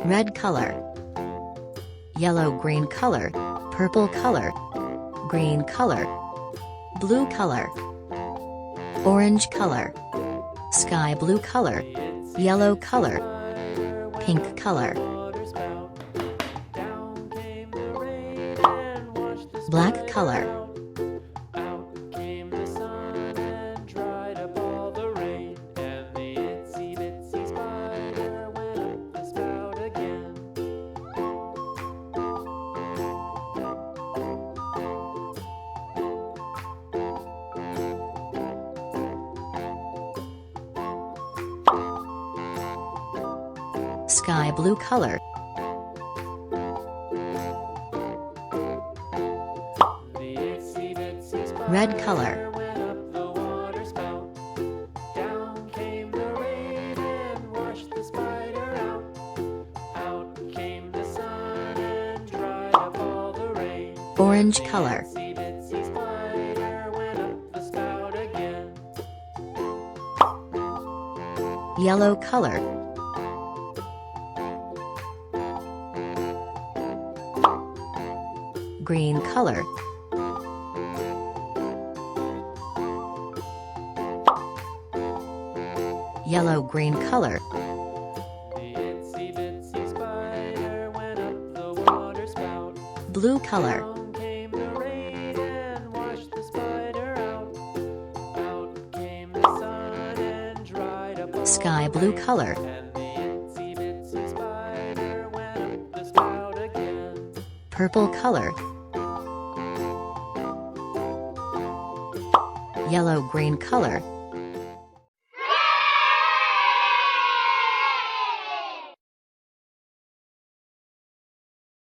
red color, yellow green color, purple color, green color, blue color, orange color, sky blue color, yellow color, pink color, black color, sky blue color, red color, orange color, yellow color, green color, yellow green color, blue color, sky blue color, purple color, yellow green color,